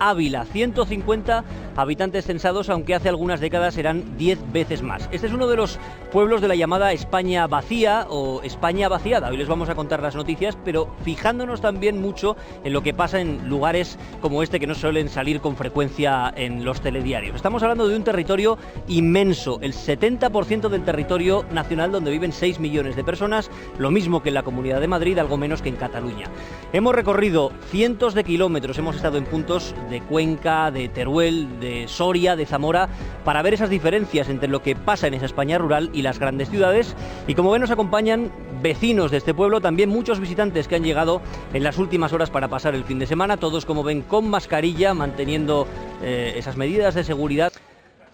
Ávila, 150 habitantes censados, aunque hace algunas décadas eran 10 veces más. Este es uno de los pueblos de la llamada España vacía o España vaciada. Hoy les vamos a contar las noticias, pero fijándonos también mucho en lo que pasa en lugares como este que no suelen salir con frecuencia en los telediarios. Estamos hablando de un territorio inmenso, el 70% del territorio nacional, donde viven 6 millones de personas, lo mismo que en la Comunidad de Madrid, algo menos que en Cataluña. Hemos recorrido cientos de kilómetros, hemos estado en puntos de Cuenca, de Teruel, de Soria, de Zamora, para ver esas diferencias entre lo que pasa en esa España rural y las grandes ciudades. Y como ven, nos acompañan vecinos de este pueblo, también muchos visitantes que han llegado en las últimas horas para pasar el fin de semana, todos, como ven, con mascarilla, manteniendo esas medidas de seguridad.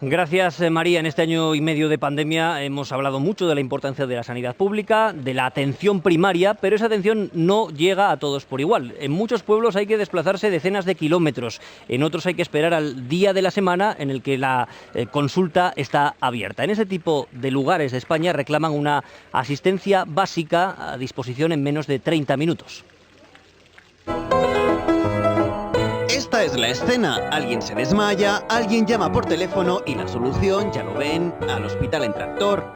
Gracias, María. En este año y medio de pandemia hemos hablado mucho de la importancia de la sanidad pública, de la atención primaria, pero esa atención no llega a todos por igual. En muchos pueblos hay que desplazarse decenas de kilómetros, en otros hay que esperar al día de la semana en el que la consulta está abierta. En ese tipo de lugares de España reclaman una asistencia básica a disposición en menos de 30 minutos. Esta es la escena. Alguien se desmaya, alguien llama por teléfono y la solución, ya lo ven, al hospital en tractor.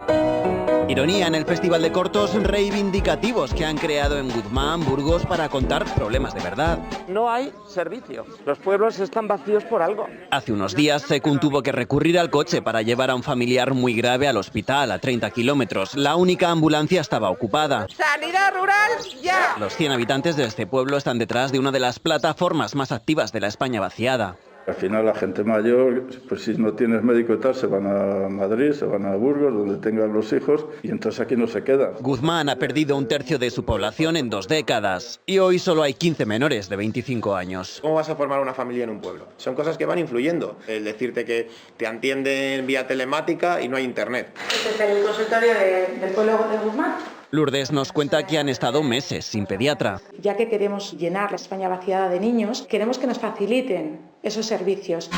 Ironía en el Festival de Cortos reivindicativos que han creado en Guzmán, Burgos, para contar problemas de verdad. No hay servicio. Los pueblos están vacíos por algo. Hace unos días, Secund tuvo que recurrir al coche para llevar a un familiar muy grave al hospital a 30 kilómetros. La única ambulancia estaba ocupada. ¡Sanidad rural, ya! Los 100 habitantes de este pueblo están detrás de una de las plataformas más activas de la España vaciada. Al final la gente mayor, pues si no tienes médico y tal, se van a Madrid, se van a Burgos, donde tengan los hijos, y entonces aquí no se quedan. Guzmán ha perdido un tercio de su población en 2 décadas, y hoy solo hay 15 menores de 25 años. ¿Cómo vas a formar una familia en un pueblo? Son cosas que van influyendo. El decirte que te atienden vía telemática y no hay internet. ¿Este es el consultorio del pueblo de Guzmán? Lourdes nos cuenta que han estado meses sin pediatra. Ya que queremos llenar la España vaciada de niños, queremos que nos faciliten esos servicios.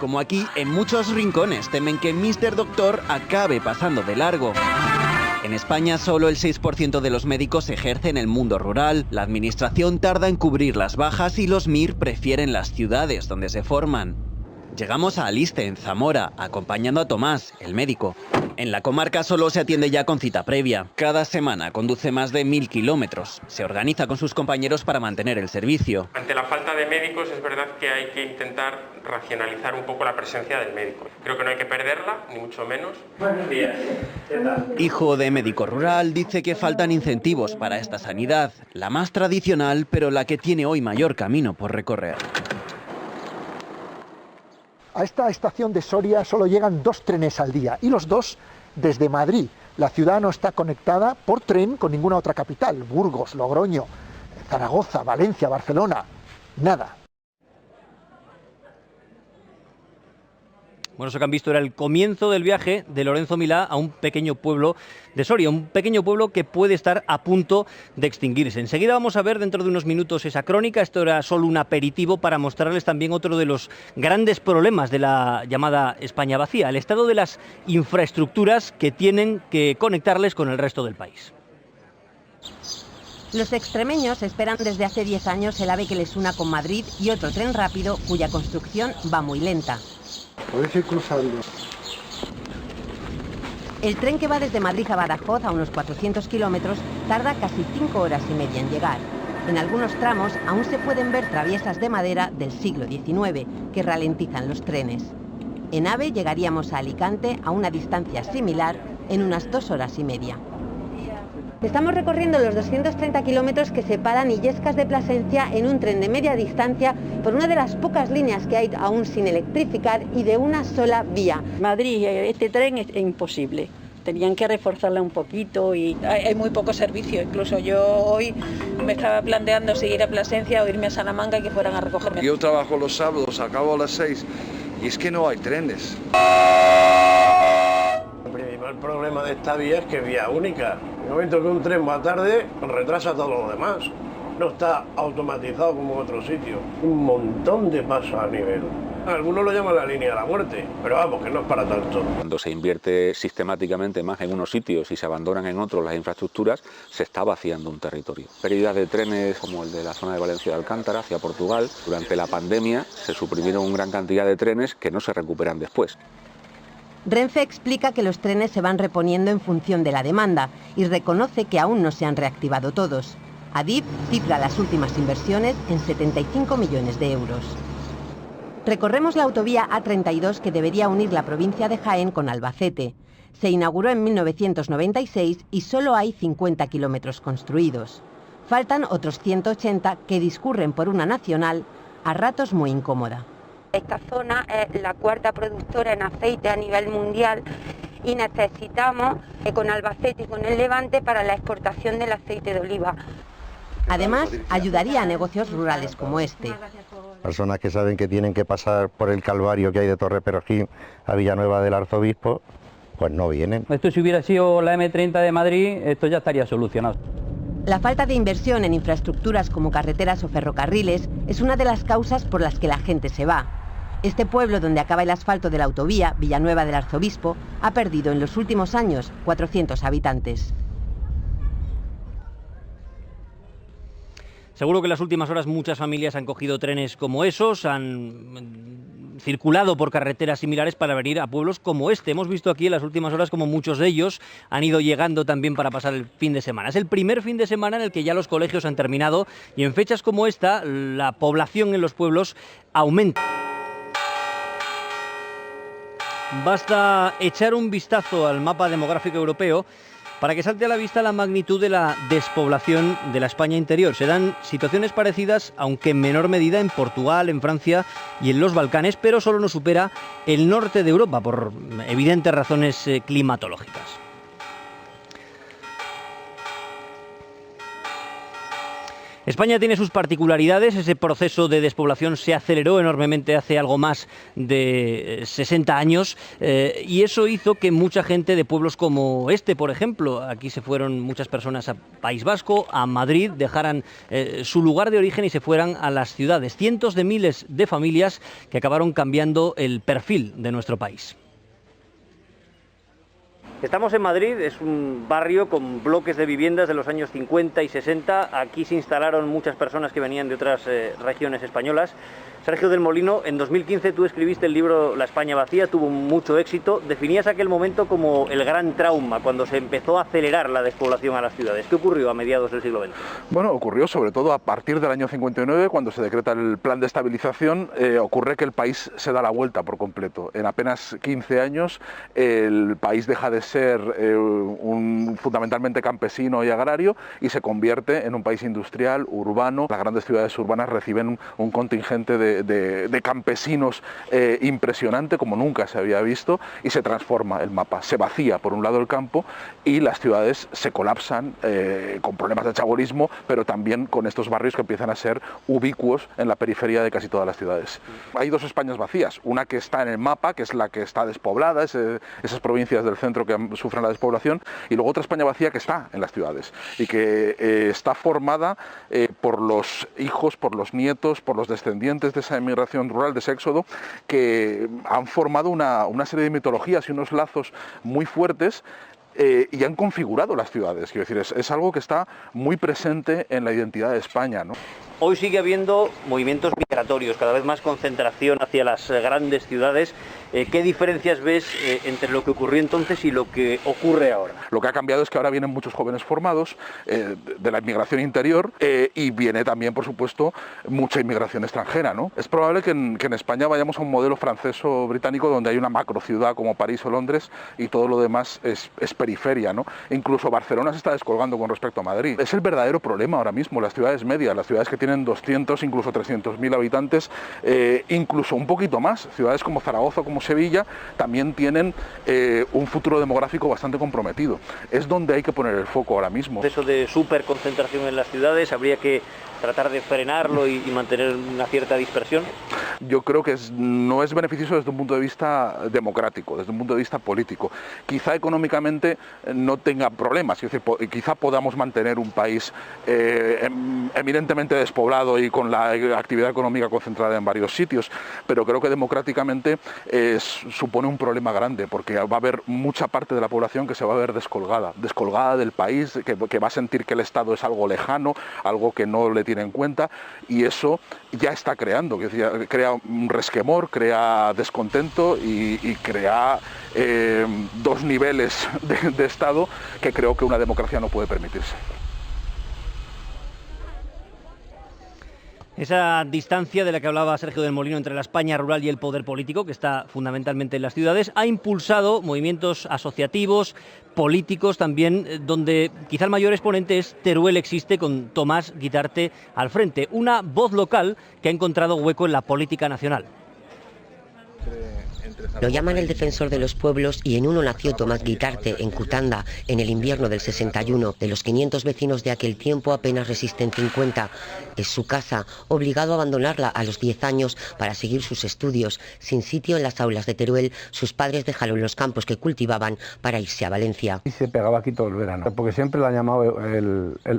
Como aquí, en muchos rincones temen que Mr. Doctor acabe pasando de largo. En España solo el 6% de los médicos ejerce en el mundo rural. La administración tarda en cubrir las bajas y los MIR prefieren las ciudades donde se forman. Llegamos a Aliste, en Zamora, acompañando a Tomás, el médico. En la comarca solo se atiende ya con cita previa. Cada semana conduce más de 1000 kilómetros. Se organiza con sus compañeros para mantener el servicio. Ante la falta de médicos es verdad que hay que intentar racionalizar un poco la presencia del médico. Creo que no hay que perderla, ni mucho menos. Buenos días. ¿Qué tal? Hijo de médico rural, dice que faltan incentivos para esta sanidad, la más tradicional, pero la que tiene hoy mayor camino por recorrer. A esta estación de Soria solo llegan 2 trenes al día, y los 2 desde Madrid. La ciudad no está conectada por tren con ninguna otra capital: Burgos, Logroño, Zaragoza, Valencia, Barcelona, nada. Bueno, eso que han visto era el comienzo del viaje de Lorenzo Milá a un pequeño pueblo de Soria, un pequeño pueblo que puede estar a punto de extinguirse. Enseguida vamos a ver dentro de unos minutos esa crónica. Esto era solo un aperitivo para mostrarles también otro de los grandes problemas de la llamada España vacía, el estado de las infraestructuras que tienen que conectarles con el resto del país. Los extremeños esperan desde hace 10 años el AVE que les una con Madrid y otro tren rápido cuya construcción va muy lenta. Podéis ir cruzando. El tren que va desde Madrid a Badajoz a unos 400 kilómetros tarda casi 5 horas y media en llegar. En algunos tramos aún se pueden ver traviesas de madera del siglo XIX que ralentizan los trenes. En AVE llegaríamos a Alicante a una distancia similar en unas 2 horas y media. Estamos recorriendo los 230 kilómetros que separan Illescas de Plasencia en un tren de media distancia por una de las pocas líneas que hay aún sin electrificar y de una sola vía. Madrid, este tren es imposible. Tenían que reforzarla un poquito y hay muy poco servicio. Incluso yo hoy me estaba planteando si ir a Plasencia o irme a Salamanca y que fueran a recogerme. Yo trabajo los sábados, acabo a las 6 y es que no hay trenes. El problema de esta vía es que es vía única. En el momento que un tren va tarde, retrasa todo lo demás. No está automatizado como en otros sitios. Un montón de pasos a nivel. Algunos lo llaman la línea de la muerte, pero vamos, que no es para tanto. Cuando se invierte sistemáticamente más en unos sitios y se abandonan en otros las infraestructuras, se está vaciando un territorio. Pérdidas de trenes como el de la zona de Valencia de Alcántara hacia Portugal. Durante la pandemia se suprimieron una gran cantidad de trenes que no se recuperan después. Renfe explica que los trenes se van reponiendo en función de la demanda y reconoce que aún no se han reactivado todos. Adif cifra las últimas inversiones en 75 millones de euros. Recorremos la autovía A32 que debería unir la provincia de Jaén con Albacete. Se inauguró en 1996 y solo hay 50 kilómetros construidos. Faltan otros 180 que discurren por una nacional, a ratos muy incómoda. Esta zona es la cuarta productora en aceite a nivel mundial y necesitamos con Albacete y con el Levante para la exportación del aceite de oliva. Además, ayudaría a negocios rurales como este. Personas que saben que tienen que pasar por el calvario que hay de Torre Perojil a Villanueva del Arzobispo, pues no vienen. Esto si hubiera sido la M30 de Madrid, esto ya estaría solucionado. La falta de inversión en infraestructuras como carreteras o ferrocarriles es una de las causas por las que la gente se va. Este pueblo donde acaba el asfalto de la autovía, Villanueva del Arzobispo, ha perdido en los últimos años 400 habitantes. Seguro que en las últimas horas muchas familias han cogido trenes como esos, han circulado por carreteras similares para venir a pueblos como este. Hemos visto aquí en las últimas horas como muchos de ellos han ido llegando también para pasar el fin de semana. Es el primer fin de semana en el que ya los colegios han terminado y en fechas como esta la población en los pueblos aumenta. Basta echar un vistazo al mapa demográfico europeo para que salte a la vista la magnitud de la despoblación de la España interior. Se dan situaciones parecidas, aunque en menor medida, en Portugal, en Francia y en los Balcanes, pero solo nos supera el norte de Europa por evidentes razones climatológicas. España tiene sus particularidades, ese proceso de despoblación se aceleró enormemente hace algo más de 60 años y eso hizo que mucha gente de pueblos como este, por ejemplo, aquí se fueron muchas personas a País Vasco, a Madrid, dejaran su lugar de origen y se fueran a las ciudades. Cientos de miles de familias que acabaron cambiando el perfil de nuestro país. Estamos en Madrid, es un barrio con bloques de viviendas de los años 50 y 60. Aquí se instalaron muchas personas que venían de otras regiones españolas. Sergio del Molino, en 2015 tú escribiste el libro La España vacía, tuvo mucho éxito. Definías aquel momento como el gran trauma, cuando se empezó a acelerar la despoblación a las ciudades. ¿Qué ocurrió a mediados del siglo XX? Bueno, ocurrió sobre todo a partir del año 59, cuando se decreta el plan de estabilización, ocurre que el país se da la vuelta por completo. En apenas 15 años el país deja de ser fundamentalmente campesino y agrario y se convierte en un país industrial, urbano. Las grandes ciudades urbanas reciben un contingente de campesinos impresionante como nunca se había visto y se transforma el mapa. Se vacía por un lado el campo y las ciudades se colapsan con problemas de chabolismo, pero también con estos barrios que empiezan a ser ubicuos en la periferia de casi todas las ciudades. Hay dos Españas vacías, una que está en el mapa, que es la que está despoblada, esas provincias del centro que sufren la despoblación, y luego otra España vacía que está en las ciudades y que está formada por los hijos, por los nietos, por los descendientes de esa emigración rural, de ese éxodo, que han formado una serie de mitologías y unos lazos muy fuertes y han configurado las ciudades. Quiero decir, es algo que está muy presente en la identidad de España, ¿no? Hoy sigue habiendo movimientos migratorios, cada vez más concentración hacia las grandes ciudades. ¿Qué diferencias ves entre lo que ocurrió entonces y lo que ocurre ahora? Lo que ha cambiado es que ahora vienen muchos jóvenes formados de la inmigración interior y viene también, por supuesto, mucha inmigración extranjera, ¿no? Es probable que en España vayamos a un modelo francés o británico donde hay una macrociudad como París o Londres y todo lo demás es periferia, ¿no? Incluso Barcelona se está descolgando con respecto a Madrid. Es el verdadero problema ahora mismo, las ciudades medias, las ciudades que tienen 200, incluso 300.000 habitantes, incluso un poquito más. Ciudades como Zaragoza, como Sevilla, también tienen un futuro demográfico bastante comprometido. Es donde hay que poner el foco ahora mismo. Eso de superconcentración en las ciudades, habría que tratar de frenarlo y mantener una cierta dispersión. yo creo que no es beneficioso desde un punto de vista democrático, desde un punto de vista político. Quizá económicamente no tenga problemas, es decir, quizá podamos mantener un país eminentemente despoblado y con la actividad económica concentrada en varios sitios, pero creo que democráticamente supone un problema grande, porque va a haber mucha parte de la población que se va a ver descolgada del país, que va a sentir que el Estado es algo lejano, algo que no le tiene en cuenta, y eso ya está creando, crea un resquemor, crea descontento y crea dos niveles de Estado que creo que una democracia no puede permitirse. Esa distancia de la que hablaba Sergio del Molino entre la España rural y el poder político, que está fundamentalmente en las ciudades, ha impulsado movimientos asociativos, políticos también, donde quizá el mayor exponente es Teruel Existe, con Tomás Guitarte al frente, una voz local que ha encontrado hueco en la política nacional. Lo llaman el defensor de los pueblos y en uno nació Tomás Guitarte, en Cutanda, en el invierno del 61. De los 500 vecinos de aquel tiempo, apenas resisten 50. Es su casa, obligado a abandonarla a los 10 años para seguir sus estudios. Sin sitio en las aulas de Teruel, sus padres dejaron los campos que cultivaban para irse a Valencia. Y se pegaba aquí todo el verano, porque siempre la han llamado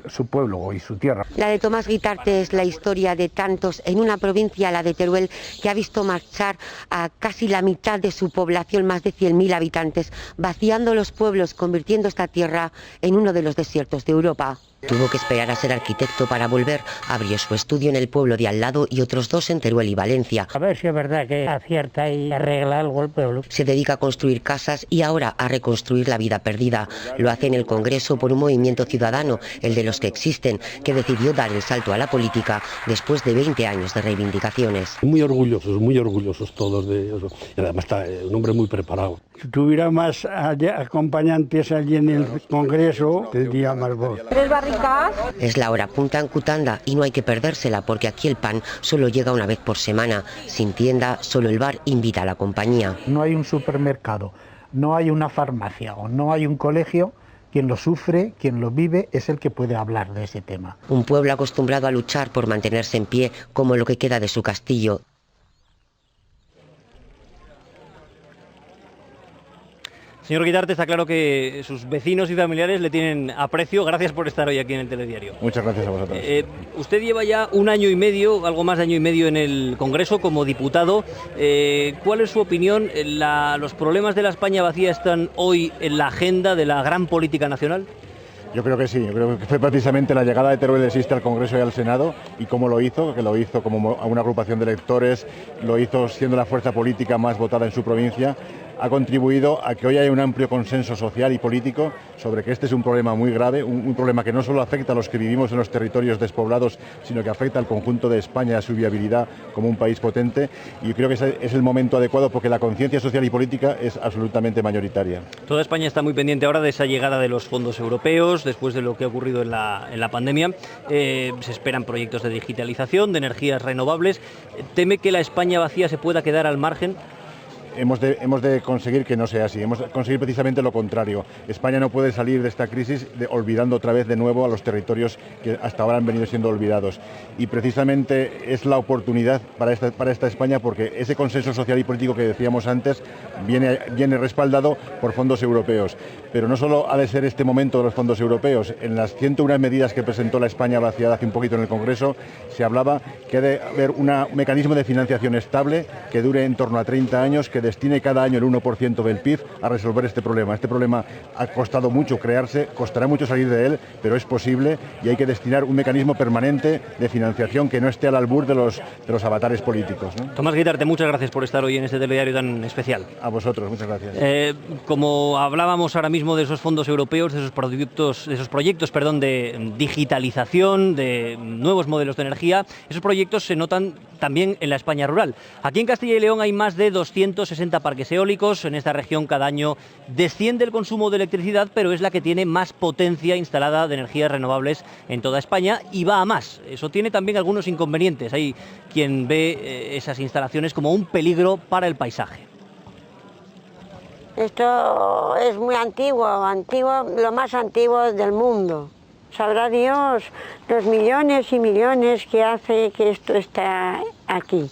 su pueblo y su tierra. La de Tomás Guitarte es la historia de tantos en una provincia, la de Teruel, que ha visto marchar a casi la mitad de su población, más de 100.000 habitantes, vaciando los pueblos, convirtiendo esta tierra en uno de los desiertos de Europa. Tuvo que esperar a ser arquitecto para volver. Abrió su estudio en el pueblo de al lado y otros dos en Teruel y Valencia. A ver si es verdad que acierta y arregla algo el pueblo. Se dedica a construir casas y ahora a reconstruir la vida perdida. Lo hace en el Congreso por un movimiento ciudadano, el de los que existen, que decidió dar el salto a la política después de 20 años de reivindicaciones. Muy orgullosos todos de eso. Y además está un hombre muy preparado. Si tuviera más acompañantes allí en el Congreso, tendría más voz. Es la hora punta en Cutanda y no hay que perdérsela porque aquí el pan solo llega una vez por semana. Sin tienda, solo el bar invita a la compañía. No hay un supermercado, no hay una farmacia o no hay un colegio. Quien lo sufre, quien lo vive, es el que puede hablar de ese tema. Un pueblo acostumbrado a luchar por mantenerse en pie, como lo que queda de su castillo. Señor Guitarte, está claro que sus vecinos y familiares le tienen aprecio. Gracias por estar hoy aquí en el Telediario. Muchas gracias a vosotros. Usted lleva ya un año y medio, algo más de año y medio en el Congreso como diputado. ¿Cuál es su opinión? ¿Los problemas de la España vacía están hoy en la agenda de la gran política nacional? Yo creo que sí, yo creo que fue precisamente la llegada de Teruel Existe al Congreso y al Senado y cómo lo hizo, que lo hizo como una agrupación de electores, lo hizo siendo la fuerza política más votada en su provincia, ha contribuido a que hoy haya un amplio consenso social y político sobre que este es un problema muy grave, un problema que no solo afecta a los que vivimos en los territorios despoblados, sino que afecta al conjunto de España y a su viabilidad como un país potente, y creo que ese es el momento adecuado porque la conciencia social y política es absolutamente mayoritaria. Toda España está muy pendiente ahora de esa llegada de los fondos europeos, después de lo que ha ocurrido en la pandemia. Se esperan proyectos de digitalización, de energías renovables. ¿Teme que la España vacía se pueda quedar al margen? Hemos de conseguir que no sea así, hemos de conseguir precisamente lo contrario. España no puede salir de esta crisis olvidando otra vez de nuevo a los territorios que hasta ahora han venido siendo olvidados. Y precisamente es la oportunidad para esta España porque ese consenso social y político que decíamos antes viene respaldado por fondos europeos. Pero no solo ha de ser este momento de los fondos europeos. En las 101 medidas que presentó la España vaciada hace un poquito en el Congreso, se hablaba que ha de haber un mecanismo de financiación estable que dure en torno a 30 años, que destine cada año el 1% del PIB a resolver este problema. Este problema ha costado mucho crearse, costará mucho salir de él, pero es posible y hay que destinar un mecanismo permanente de financiación que no esté al albur de los avatares políticos, ¿no? Tomás Guitarte, muchas gracias por estar hoy en este telediario tan especial. A vosotros, muchas gracias. Como hablábamos ahora mismo de esos fondos europeos, de esos proyectos de digitalización, de nuevos modelos de energía, esos proyectos se notan también en la España rural. Aquí en Castilla y León hay más de 260 parques eólicos. En esta región cada año desciende el consumo de electricidad, pero es la que tiene más potencia instalada de energías renovables en toda España y va a más. Eso tiene también algunos inconvenientes. Hay quien ve esas instalaciones como un peligro para el paisaje. Esto es muy antiguo, lo más antiguo del mundo. Sabrá Dios los millones y millones que hace que esto está aquí.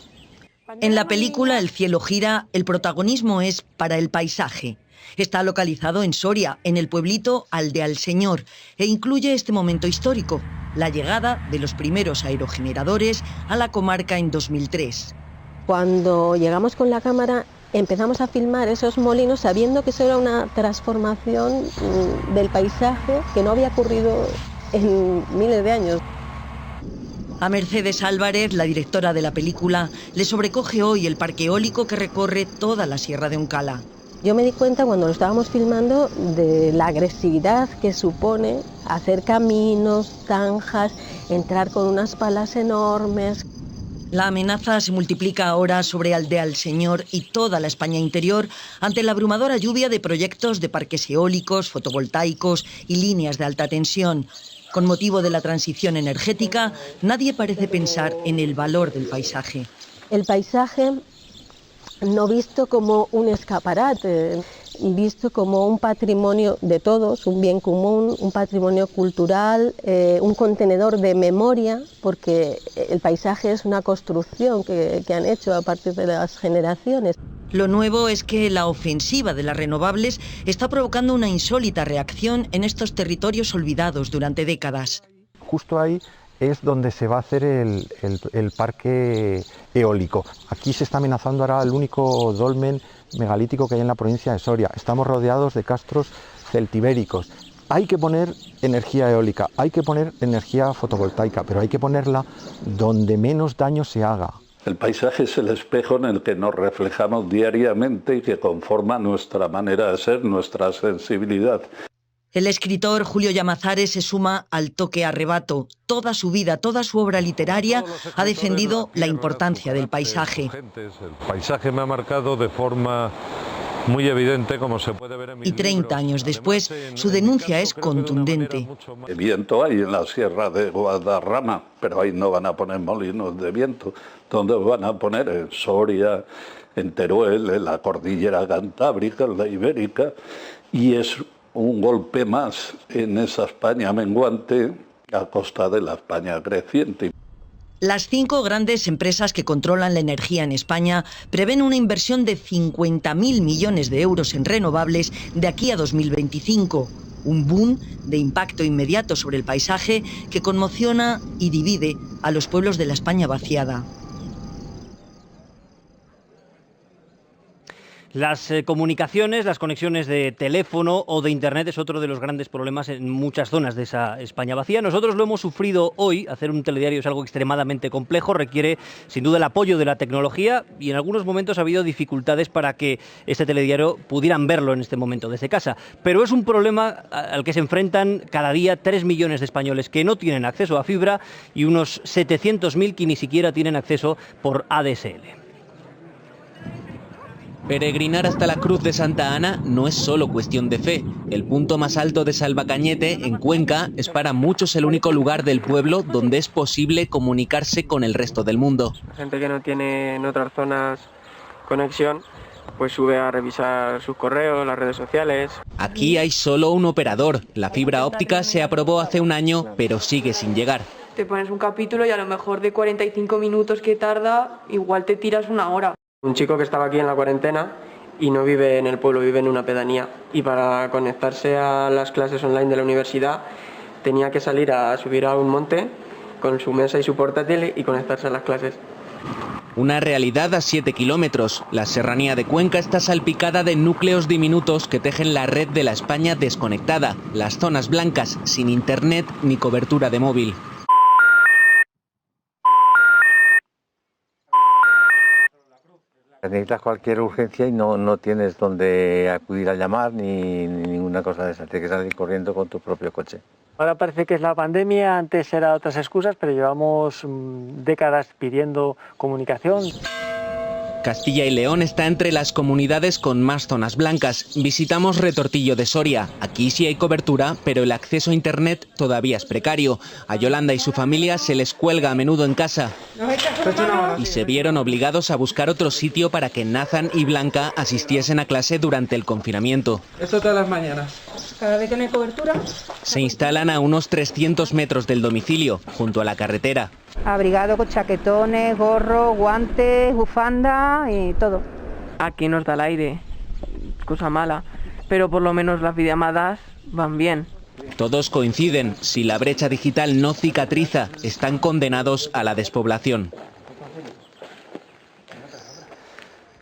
En la película El cielo gira, el protagonismo es para el paisaje. Está localizado en Soria, en el pueblito Aldealseñor, e incluye este momento histórico, la llegada de los primeros aerogeneradores a la comarca en 2003. Cuando llegamos con la cámara empezamos a filmar esos molinos sabiendo que eso era una transformación del paisaje que no había ocurrido en miles de años. A Mercedes Álvarez, la directora de la película, le sobrecoge hoy el parque eólico que recorre toda la Sierra de Oncala. Yo me di cuenta cuando lo estábamos filmando de la agresividad que supone hacer caminos, zanjas, entrar con unas palas enormes. La amenaza se multiplica ahora sobre Aldealseñor y toda la España interior ante la abrumadora lluvia de proyectos de parques eólicos, fotovoltaicos y líneas de alta tensión. Con motivo de la transición energética, nadie parece pensar en el valor del paisaje. El paisaje no visto como un escaparate, visto como un patrimonio de todos, un bien común, un patrimonio cultural, un contenedor de memoria, porque el paisaje es una construcción que han hecho a partir de las generaciones. Lo nuevo es que la ofensiva de las renovables está provocando una insólita reacción en estos territorios olvidados durante décadas. Justo ahí es donde se va a hacer el parque eólico. Aquí se está amenazando ahora el único dolmen megalítico que hay en la provincia de Soria. Estamos rodeados de castros celtibéricos. Hay que poner energía eólica, hay que poner energía fotovoltaica, pero hay que ponerla donde menos daño se haga. El paisaje es el espejo en el que nos reflejamos diariamente y que conforma nuestra manera de ser, nuestra sensibilidad. El escritor Julio Llamazares se suma al toque arrebato. Toda su vida, toda su obra literaria ha defendido la importancia del paisaje. El paisaje me ha marcado de forma muy evidente, como se puede ver en mi Y 30 años después, su denuncia es contundente. El viento hay en la Sierra de Guadarrama, pero ahí no van a poner molinos de viento. ¿Dónde van a poner? En Soria, en Teruel, en la cordillera cantábrica, en la ibérica, y es un golpe más en esa España menguante a costa de la España creciente. Las 5 grandes empresas que controlan la energía en España prevén una inversión de 50.000 millones de euros en renovables de aquí a 2025. Un boom de impacto inmediato sobre el paisaje que conmociona y divide a los pueblos de la España vaciada. Las comunicaciones, las conexiones de teléfono o de internet es otro de los grandes problemas en muchas zonas de esa España vacía. Nosotros lo hemos sufrido hoy. Hacer un telediario es algo extremadamente complejo, requiere sin duda el apoyo de la tecnología y en algunos momentos ha habido dificultades para que este telediario pudieran verlo en este momento desde casa. Pero es un problema al que se enfrentan cada día 3 millones de españoles que no tienen acceso a fibra y unos 700.000 que ni siquiera tienen acceso por ADSL. Peregrinar hasta la Cruz de Santa Ana no es solo cuestión de fe. El punto más alto de Salvacañete, en Cuenca, es para muchos el único lugar del pueblo donde es posible comunicarse con el resto del mundo. La gente que no tiene en otras zonas conexión, pues sube a revisar sus correos, las redes sociales. Aquí hay solo un operador. La fibra óptica se aprobó hace un año, pero sigue sin llegar. Te pones un capítulo y a lo mejor de 45 minutos que tarda, igual te tiras una hora. Un chico que estaba aquí en la cuarentena y no vive en el pueblo, vive en una pedanía. Y para conectarse a las clases online de la universidad tenía que salir a subir a un monte con su mesa y su portátil y conectarse a las clases. Una realidad a 7 kilómetros. La serranía de Cuenca está salpicada de núcleos diminutos que tejen la red de la España desconectada. Las zonas blancas, sin internet ni cobertura de móvil. Necesitas cualquier urgencia y no tienes donde acudir a llamar ni ninguna cosa de esa. Tienes que salir corriendo con tu propio coche. Ahora parece que es la pandemia, antes eran otras excusas, pero llevamos décadas pidiendo comunicación. Castilla y León está entre las comunidades con más zonas blancas. Visitamos Retortillo de Soria. Aquí sí hay cobertura, pero el acceso a internet todavía es precario. A Yolanda y su familia se les cuelga a menudo en casa. Y se vieron obligados a buscar otro sitio para que Nathan y Blanca asistiesen a clase durante el confinamiento. Esto todas las mañanas. Cada vez que no hay cobertura. Se instalan a unos 300 metros del domicilio, junto a la carretera. abrigado con chaquetones, gorro, guantes, bufanda y todo. Aquí nos da el aire, cosa mala, pero por lo menos las videollamadas van bien. Todos coinciden, si la brecha digital no cicatriza, están condenados a la despoblación.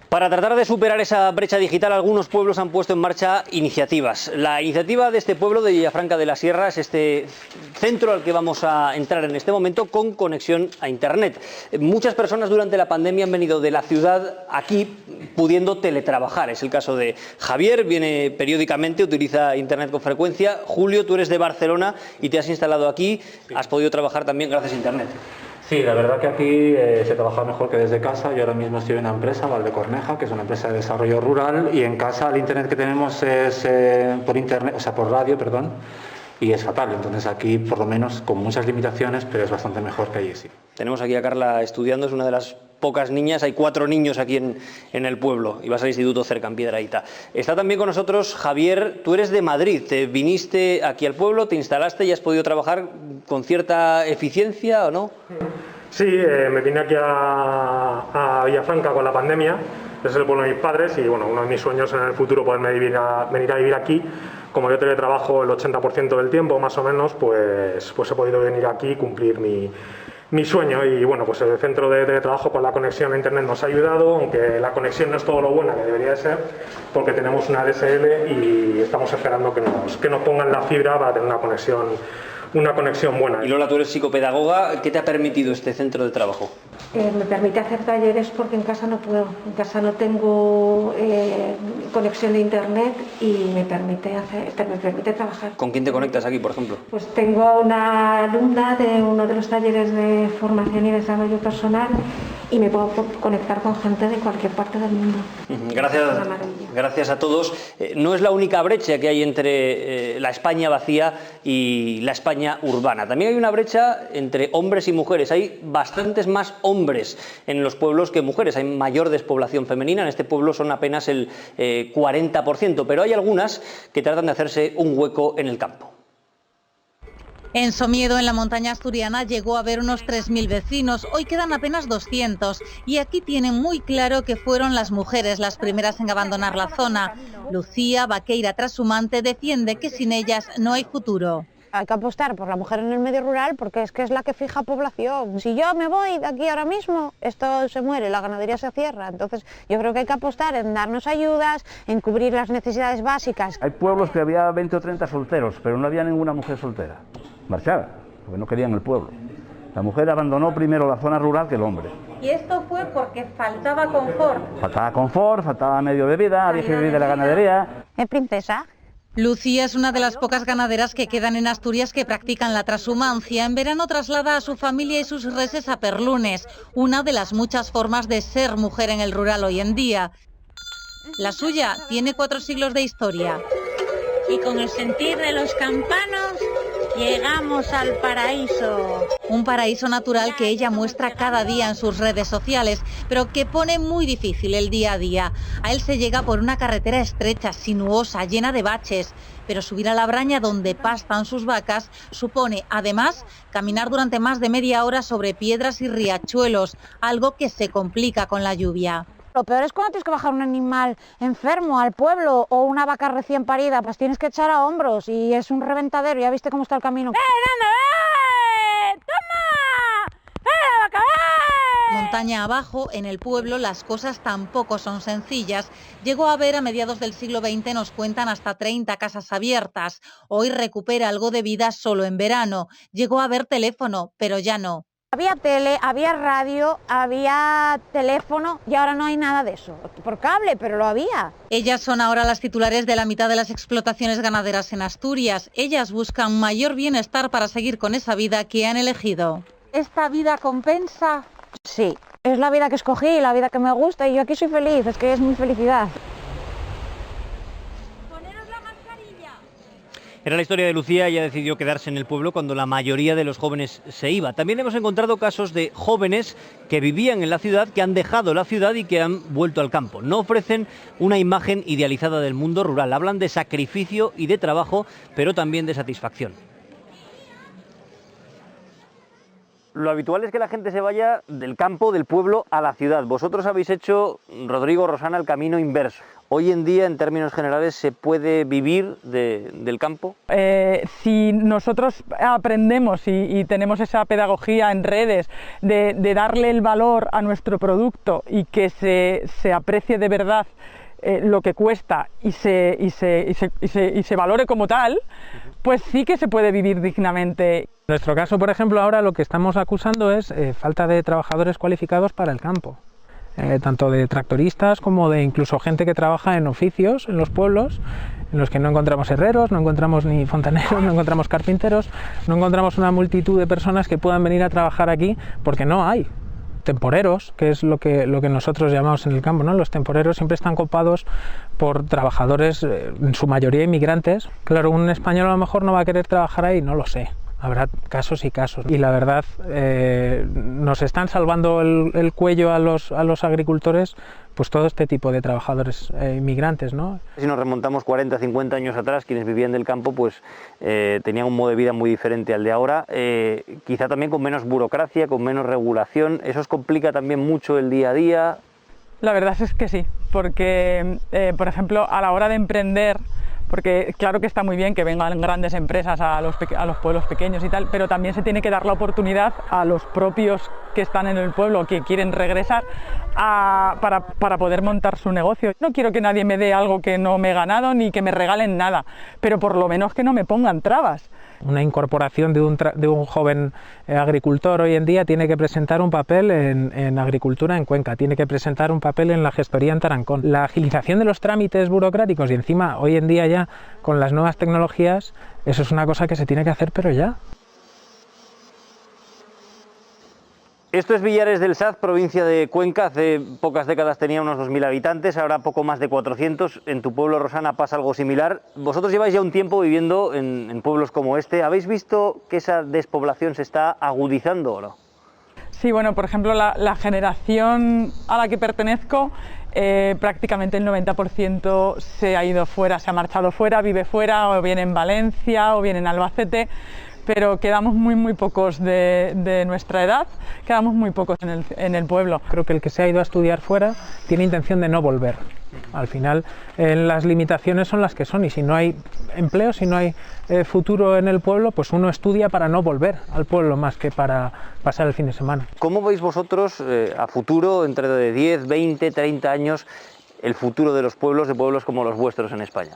Para tratar de superar esa brecha digital, algunos pueblos han puesto en marcha iniciativas. La iniciativa de este pueblo de Villafranca de la Sierra es este centro al que vamos a entrar en este momento con conexión a Internet. Muchas personas durante la pandemia han venido de la ciudad aquí pudiendo teletrabajar. Es el caso de Javier, viene periódicamente, utiliza Internet con frecuencia. Julio, tú eres de Barcelona y te has instalado aquí. Has podido trabajar también gracias a Internet. Sí, la verdad que aquí se trabaja mejor que desde casa. Yo ahora mismo estoy en una empresa, Valdecorneja, que es una empresa de desarrollo rural, y en casa el internet que tenemos es por internet, o sea, por radio, perdón, y es fatal. Entonces aquí, por lo menos, con muchas limitaciones, pero es bastante mejor que allí, sí. Tenemos aquí a Carla estudiando, es una de las pocas niñas, hay 4 niños aquí en el pueblo y vas al instituto cerca, en Piedrahita. Está también con nosotros Javier, tú eres de Madrid, te viniste aquí al pueblo, te instalaste y has podido trabajar con cierta eficiencia, ¿o no? Sí, me vine aquí a Villafranca con la pandemia, es el pueblo de mis padres y bueno, uno de mis sueños en el futuro poderme venir a vivir aquí. Como yo teletrabajo el 80% del tiempo más o menos, pues he podido venir aquí y cumplir mi sueño. Y bueno, pues el centro de teletrabajo con la conexión a internet nos ha ayudado, aunque la conexión no es todo lo buena que debería de ser, porque tenemos una DSL y estamos esperando que nos pongan la fibra para tener una conexión buena. Y Lola, tú eres psicopedagoga, ¿qué te ha permitido este centro de trabajo? Me permite hacer talleres porque en casa no puedo, en casa no tengo conexión de internet y me permite trabajar. ¿Con quién te conectas aquí, por ejemplo? Pues tengo una alumna de uno de los talleres de formación y desarrollo personal y me puedo conectar con gente de cualquier parte del mundo. Gracias a todos. No es la única brecha que hay entre la España vacía y la España urbana. También hay una brecha entre hombres y mujeres. Hay bastantes más hombres en los pueblos que mujeres. Hay mayor despoblación femenina. En este pueblo son apenas el 40%, pero hay algunas que tratan de hacerse un hueco en el campo. En Somiedo, en la montaña asturiana, llegó a haber unos 3.000 vecinos. Hoy quedan apenas 200 y aquí tienen muy claro que fueron las mujeres las primeras en abandonar la zona. Lucía Vaqueira Trashumante defiende que sin ellas no hay futuro. Hay que apostar por la mujer en el medio rural porque es que es la que fija población. Si yo me voy de aquí ahora mismo, esto se muere, la ganadería se cierra. Entonces yo creo que hay que apostar en darnos ayudas, en cubrir las necesidades básicas. Hay pueblos que había 20 o 30 solteros, pero no había ninguna mujer soltera. Marchaba, porque no querían el pueblo. La mujer abandonó primero la zona rural que el hombre. Y esto fue porque faltaba confort. Faltaba confort, faltaba medio de vida, había que vivir de la ganadería. Princesa. Lucía es una de las pocas ganaderas que quedan en Asturias que practican la trashumancia. En verano traslada a su familia y sus reses a Perlunes, una de las muchas formas de ser mujer en el rural hoy en día. La suya tiene 4 siglos de historia. Y con el sentir de los campanos llegamos al paraíso. Un paraíso natural que ella muestra cada día en sus redes sociales, pero que pone muy difícil el día a día. A él se llega por una carretera estrecha, sinuosa, llena de baches, pero subir a la braña donde pastan sus vacas supone, además, caminar durante más de media hora sobre piedras y riachuelos, algo que se complica con la lluvia. Lo peor es cuando tienes que bajar un animal enfermo al pueblo o una vaca recién parida, pues tienes que echar a hombros y es un reventadero, ya viste cómo está el camino. Montaña abajo, en el pueblo, las cosas tampoco son sencillas. Llegó a haber a mediados del siglo XX, nos cuentan, hasta 30 casas abiertas. Hoy recupera algo de vida solo en verano. Llegó a haber teléfono, pero ya no. Había tele, había radio, había teléfono y ahora no hay nada de eso. Por cable, pero lo había. Ellas son ahora las titulares de la mitad de las explotaciones ganaderas en Asturias. Ellas buscan mayor bienestar para seguir con esa vida que han elegido. ¿Esta vida compensa? Sí, es la vida que escogí, la vida que me gusta y yo aquí soy feliz, es que es mi felicidad. Era la historia de Lucía. Ella decidió quedarse en el pueblo cuando la mayoría de los jóvenes se iba. También hemos encontrado casos de jóvenes que vivían en la ciudad, que han dejado la ciudad y que han vuelto al campo. No ofrecen una imagen idealizada del mundo rural. Hablan de sacrificio y de trabajo, pero también de satisfacción. Lo habitual es que la gente se vaya del campo, del pueblo, a la ciudad. Vosotros habéis hecho, Rodrigo, Rosana, el camino inverso. Hoy en día, en términos generales, ¿se puede vivir del campo? Si nosotros aprendemos y tenemos esa pedagogía en redes de darle el valor a nuestro producto y que se aprecie de verdad lo que cuesta y se valore como tal, pues sí que se puede vivir dignamente. En nuestro caso, por ejemplo, ahora lo que estamos acusando es falta de trabajadores cualificados para el campo, tanto de tractoristas como de incluso gente que trabaja en oficios en los pueblos, en los que no encontramos herreros, no encontramos ni fontaneros, no encontramos carpinteros, no encontramos una multitud de personas que puedan venir a trabajar aquí porque no hay. Temporeros, que es lo que nosotros llamamos en el campo, ¿no? Los temporeros siempre están copados por trabajadores, en su mayoría inmigrantes. Claro, un español a lo mejor no va a querer trabajar ahí, no lo sé. Habrá casos y casos. Y la verdad, nos están salvando el cuello a los agricultores, pues todo este tipo de trabajadores inmigrantes, ¿no? Si nos remontamos 40, 50 años atrás, quienes vivían del campo pues tenían un modo de vida muy diferente al de ahora, quizá también con menos burocracia, con menos regulación. ¿Eso os complica también mucho el día a día? La verdad es que sí, porque, por ejemplo, a la hora de emprender, porque claro que está muy bien que vengan grandes empresas a los pueblos pequeños y tal, pero también se tiene que dar la oportunidad a los propios que están en el pueblo, que quieren regresar, para poder montar su negocio. No quiero que nadie me dé algo que no me he ganado ni que me regalen nada, pero por lo menos que no me pongan trabas. Una incorporación de un joven agricultor hoy en día tiene que presentar un papel en agricultura en Cuenca, tiene que presentar un papel en la gestoría en Tarancón. La agilización de los trámites burocráticos y encima hoy en día ya con las nuevas tecnologías, eso es una cosa que se tiene que hacer pero ya. Esto es Villares del Saz, provincia de Cuenca. Hace pocas décadas tenía unos 2000 habitantes, ahora poco más de 400. En tu pueblo, Rosana, pasa algo similar. Vosotros lleváis ya un tiempo viviendo en pueblos como este. ¿Habéis visto que esa despoblación se está agudizando o no? Sí, bueno, por ejemplo, la generación a la que pertenezco, prácticamente el 90% se ha ido fuera, se ha marchado fuera, vive fuera, o bien en Valencia o bien en Albacete. Pero quedamos muy pocos de nuestra edad, quedamos muy pocos en el pueblo. Creo que el que se ha ido a estudiar fuera tiene intención de no volver. Al final las limitaciones son las que son y si no hay empleo, si no hay futuro en el pueblo, pues uno estudia para no volver al pueblo más que para pasar el fin de semana. ¿Cómo veis vosotros a futuro, entre de 10, 20, 30 años, el futuro de pueblos como los vuestros en España?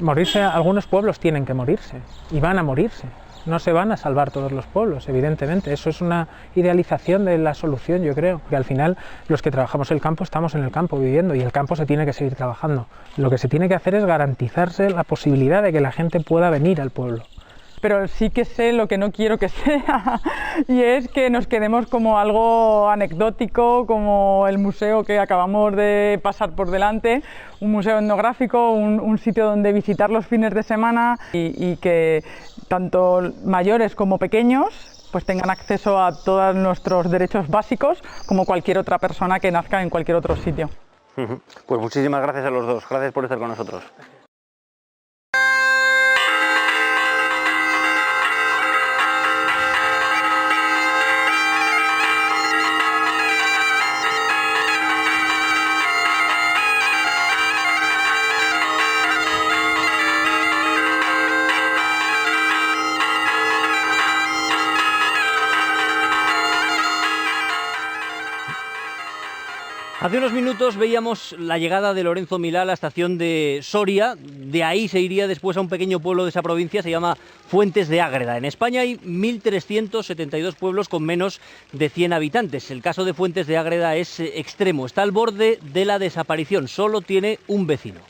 Morirse, algunos pueblos tienen que morirse y van a morirse. No se van a salvar todos los pueblos, evidentemente. Eso es una idealización de la solución, yo creo. Que al final los que trabajamos el campo estamos en el campo viviendo y el campo se tiene que seguir trabajando. Lo que se tiene que hacer es garantizarse la posibilidad de que la gente pueda venir al pueblo. Pero sí que sé lo que no quiero que sea y es que nos quedemos como algo anecdótico, como el museo que acabamos de pasar por delante, un museo etnográfico, un sitio donde visitar los fines de semana y que tanto mayores como pequeños pues tengan acceso a todos nuestros derechos básicos como cualquier otra persona que nazca en cualquier otro sitio. Pues muchísimas gracias a los dos, gracias por estar con nosotros. Hace unos minutos veíamos la llegada de Lorenzo Milá a la estación de Soria. De ahí se iría después a un pequeño pueblo de esa provincia, se llama Fuentes de Ágreda. En España hay 1.372 pueblos con menos de 100 habitantes. El caso de Fuentes de Ágreda es extremo, está al borde de la desaparición, solo tiene un vecino.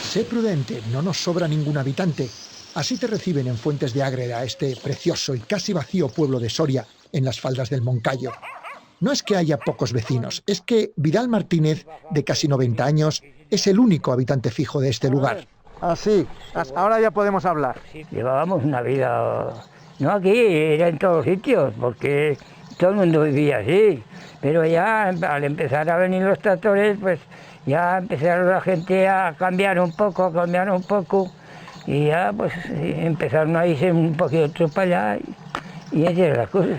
Sé prudente, no nos sobra ningún habitante. Así te reciben en Fuentes de Ágreda, este precioso y casi vacío pueblo de Soria, en las faldas del Moncayo. No es que haya pocos vecinos, es que Vidal Martínez, de casi 90 años, es el único habitante fijo de este lugar. Así, ahora ya podemos hablar. Llevábamos una vida, no aquí, era en todos sitios, porque todo el mundo vivía así. Pero ya al empezar a venir los tractores, pues ya empezaron la gente a cambiar un poco, y ya pues empezaron a irse un poquito otros para allá y así es la cosa.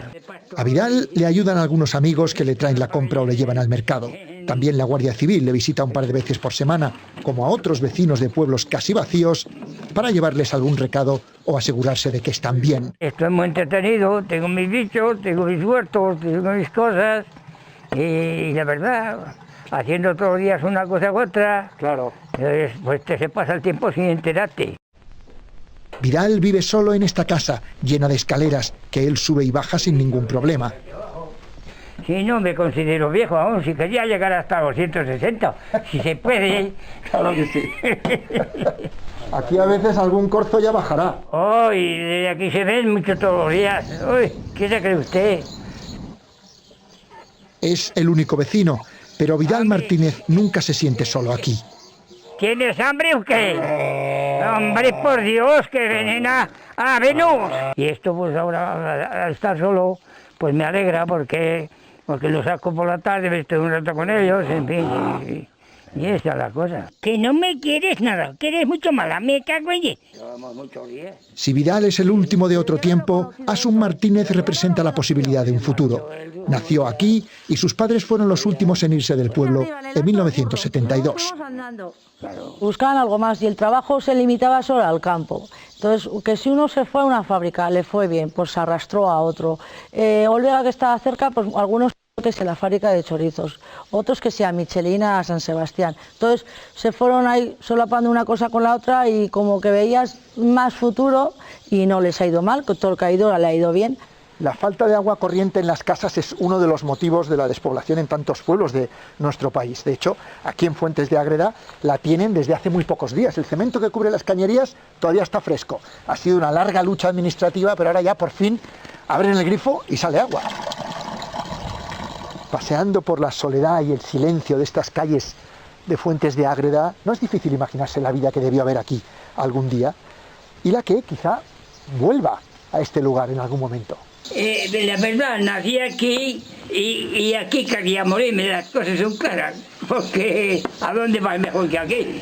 A Vidal le ayudan algunos amigos que le traen la compra o le llevan al mercado. También la Guardia Civil le visita un par de veces por semana, como a otros vecinos de pueblos casi vacíos, para llevarles algún recado o asegurarse de que están bien. Estoy muy entretenido, tengo mis bichos, tengo mis huertos, tengo mis cosas y la verdad, haciendo todos los días una cosa u otra, claro, pues te se pasa el tiempo sin enterarte. Vidal vive solo en esta casa, llena de escaleras, que él sube y baja sin ningún problema. Si no me considero viejo aún, si quería llegar hasta 260, si se puede. Claro que sí. Aquí a veces algún corzo ya bajará. Oh, y desde aquí se ven mucho todos los días. Uy, ¿qué se cree usted? Es el único vecino, pero Vidal Martínez nunca se siente solo aquí. ¿Tienes hambre o qué? Hombre, por Dios, que ven a Venus. Y esto pues ahora, al estar solo, pues me alegra porque lo saco por la tarde, estoy un rato con ellos, en fin, y esa es la cosa. Que no me quieres nada, que eres mucho mala, me cago en ti. Si Vidal es el último de otro tiempo, Asun Martínez representa la posibilidad de un futuro. Nació aquí y sus padres fueron los últimos en irse del pueblo en 1972. Buscaban algo más y el trabajo se limitaba solo al campo. Entonces, que si uno se fue a una fábrica, le fue bien, pues se arrastró a otro. Olvega, que estaba cerca, pues algunos que sea la fábrica de chorizos, otros que sea Michelina a San Sebastián. Entonces, se fueron ahí solapando una cosa con la otra y como que veías más futuro y no les ha ido mal, que todo el que ha ido le ha ido bien. La falta de agua corriente en las casas es uno de los motivos de la despoblación en tantos pueblos de nuestro país. De hecho, aquí en Fuentes de Ágreda la tienen desde hace muy pocos días. El cemento que cubre las cañerías todavía está fresco. Ha sido una larga lucha administrativa, pero ahora ya por fin abren el grifo y sale agua. Paseando por la soledad y el silencio de estas calles de Fuentes de Ágreda, no es difícil imaginarse la vida que debió haber aquí algún día y la que quizá vuelva a este lugar en algún momento. La verdad, nací aquí y aquí quería morirme, las cosas son claras, porque ¿a dónde vas mejor que aquí?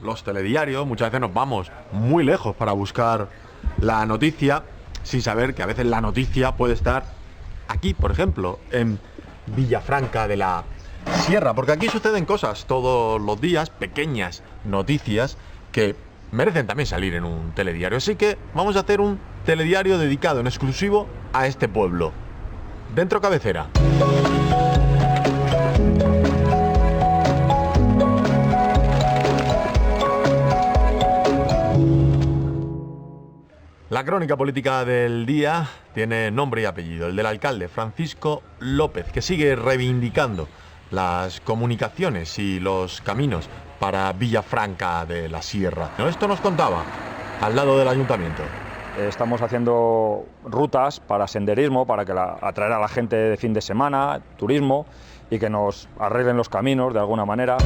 Los telediarios, muchas veces nos vamos muy lejos para buscar la noticia, sin saber que a veces la noticia puede estar aquí, por ejemplo, en Villafranca de la Sierra, porque aquí suceden cosas todos los días, pequeñas noticias que merecen también salir en un telediario. Así que vamos a hacer un telediario dedicado en exclusivo a este pueblo. Dentro Cabecera. La crónica política del día tiene nombre y apellido, el del alcalde Francisco López, que sigue reivindicando las comunicaciones y los caminos para Villafranca de la Sierra. Esto nos contaba al lado del ayuntamiento. Estamos haciendo rutas para senderismo, para atraer a la gente de fin de semana, turismo, y que nos arreglen los caminos de alguna manera.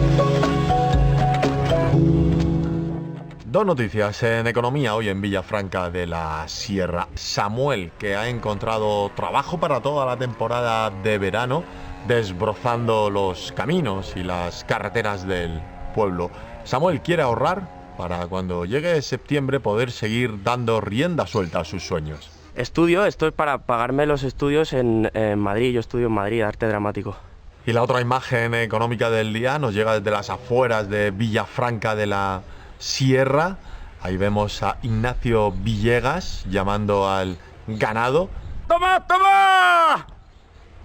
Dos noticias en economía hoy en Villafranca de la Sierra. Samuel, que ha encontrado trabajo para toda la temporada de verano, desbrozando los caminos y las carreteras del pueblo. Samuel quiere ahorrar para cuando llegue septiembre poder seguir dando rienda suelta a sus sueños. Esto es para pagarme los estudios en Madrid. Yo estudio en Madrid, arte dramático. Y la otra imagen económica del día nos llega desde las afueras de Villafranca de la Sierra. Ahí vemos a Ignacio Villegas llamando al ganado. ¡Toma, toma!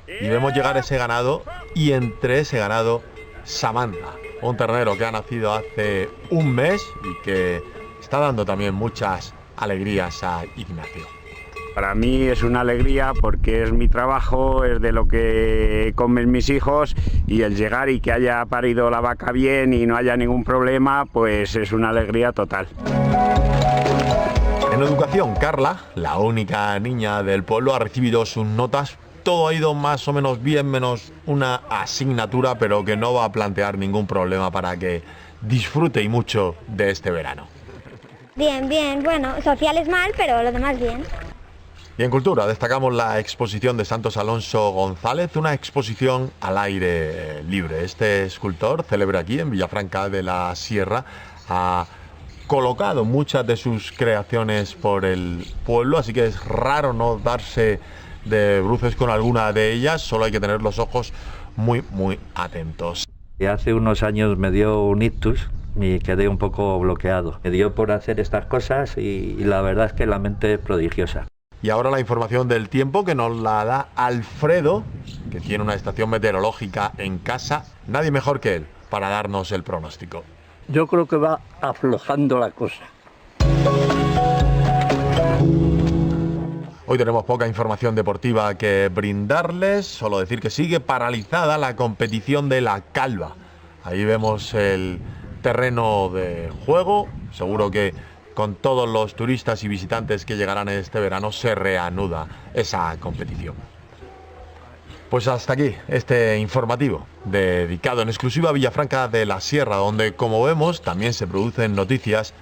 Y vemos llegar ese ganado y entre ese ganado Samantha, un ternero que ha nacido hace un mes y que está dando también muchas alegrías a Ignacio. Para mí es una alegría porque es mi trabajo, es de lo que comen mis hijos, y el llegar y que haya parido la vaca bien y no haya ningún problema, pues es una alegría total. En educación, Carla, la única niña del pueblo, ha recibido sus notas. Todo ha ido más o menos bien, menos una asignatura, pero que no va a plantear ningún problema para que disfrute y mucho de este verano. Bien, bueno, social es mal, pero lo demás bien. Y en cultura destacamos la exposición de Santos Alonso González, una exposición al aire libre. Este escultor, célebre aquí en Villafranca de la Sierra, ha colocado muchas de sus creaciones por el pueblo, así que es raro no darse de bruces con alguna de ellas, solo hay que tener los ojos muy atentos. Hace unos años me dio un ictus y quedé un poco bloqueado. Me dio por hacer estas cosas y la verdad es que la mente es prodigiosa. Y ahora la información del tiempo que nos la da Alfredo, que tiene una estación meteorológica en casa. Nadie mejor que él para darnos el pronóstico. Yo creo que va aflojando la cosa. Hoy tenemos poca información deportiva que brindarles, solo decir que sigue paralizada la competición de la Calva. Ahí vemos el terreno de juego, seguro que con todos los turistas y visitantes que llegarán este verano se reanuda esa competición. Pues hasta aquí este informativo, dedicado en exclusiva a Villafranca de la Sierra, donde, como vemos, también se producen noticias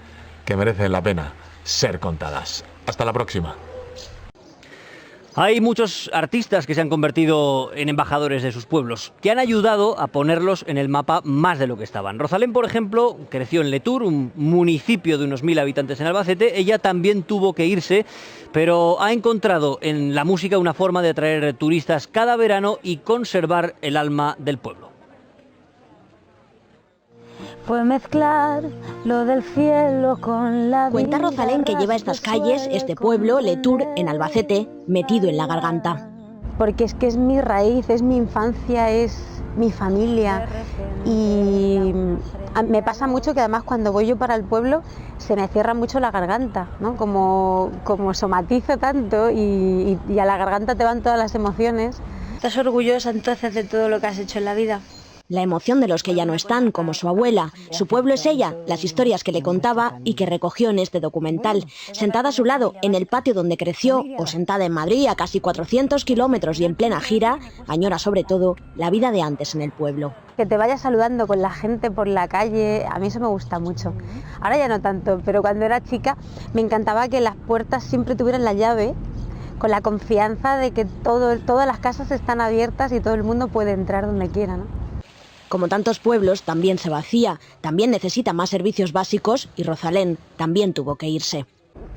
que merecen la pena ser contadas. Hasta la próxima. Hay muchos artistas que se han convertido en embajadores de sus pueblos, que han ayudado a ponerlos en el mapa más de lo que estaban. Rosalén, por ejemplo, creció en Letur, un municipio de unos 1000 habitantes en Albacete. Ella también tuvo que irse, pero ha encontrado en la música una forma de atraer turistas cada verano y conservar el alma del pueblo. Pues mezclar lo del cielo con la vida. Cuenta Rosalén que lleva estas calles, este pueblo, Letur, en Albacete, metido en la garganta. Porque es que es mi raíz, es mi infancia, es mi familia. Y me pasa mucho que además cuando voy yo para el pueblo se me cierra mucho la garganta, ¿no? Como somatizo tanto y a la garganta te van todas las emociones. ¿Estás orgullosa entonces de todo lo que has hecho en la vida? La emoción de los que ya no están, como su abuela. Su pueblo es ella, las historias que le contaba y que recogió en este documental. Sentada a su lado, en el patio donde creció, o sentada en Madrid a casi 400 kilómetros y en plena gira, añora sobre todo la vida de antes en el pueblo. Que te vayas saludando con la gente por la calle, a mí eso me gusta mucho. Ahora ya no tanto, pero cuando era chica me encantaba que las puertas siempre tuvieran la llave, con la confianza de que todas las casas están abiertas y todo el mundo puede entrar donde quiera, ¿no? Como tantos pueblos, también se vacía, también necesita más servicios básicos y Rosalén también tuvo que irse.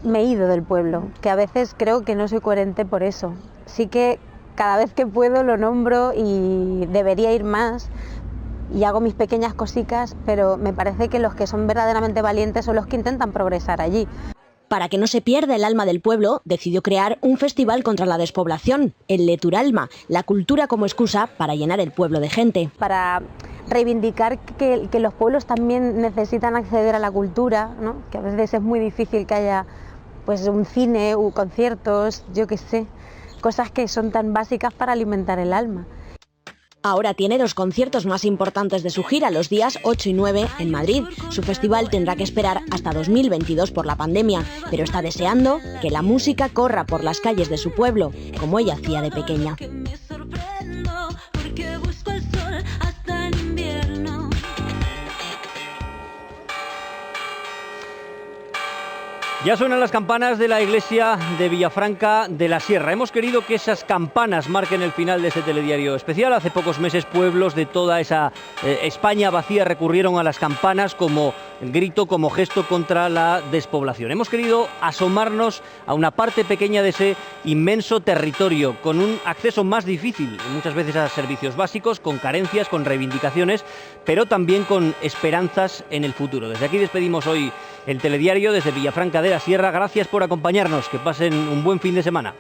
Me he ido del pueblo, que a veces creo que no soy coherente por eso. Sí que cada vez que puedo lo nombro y debería ir más y hago mis pequeñas cositas, pero me parece que los que son verdaderamente valientes son los que intentan progresar allí. Para que no se pierda el alma del pueblo, decidió crear un festival contra la despoblación, el Leturalma, la cultura como excusa para llenar el pueblo de gente. Para reivindicar que los pueblos también necesitan acceder a la cultura, ¿no? Que a veces es muy difícil que haya pues, un cine o conciertos, yo qué sé, cosas que son tan básicas para alimentar el alma. Ahora tiene los conciertos más importantes de su gira, los días 8 y 9 en Madrid. Su festival tendrá que esperar hasta 2022 por la pandemia, pero está deseando que la música corra por las calles de su pueblo, como ella hacía de pequeña. Ya suenan las campanas de la iglesia de Villafranca de la Sierra. Hemos querido que esas campanas marquen el final de este telediario especial. Hace pocos meses pueblos de toda esa España vacía recurrieron a las campanas como grito, como gesto contra la despoblación. Hemos querido asomarnos a una parte pequeña de ese inmenso territorio, con un acceso más difícil, muchas veces a servicios básicos, con carencias, con reivindicaciones, pero también con esperanzas en el futuro. Desde aquí despedimos hoy el telediario desde Villafranca de la Sierra. Gracias por acompañarnos. Que pasen un buen fin de semana.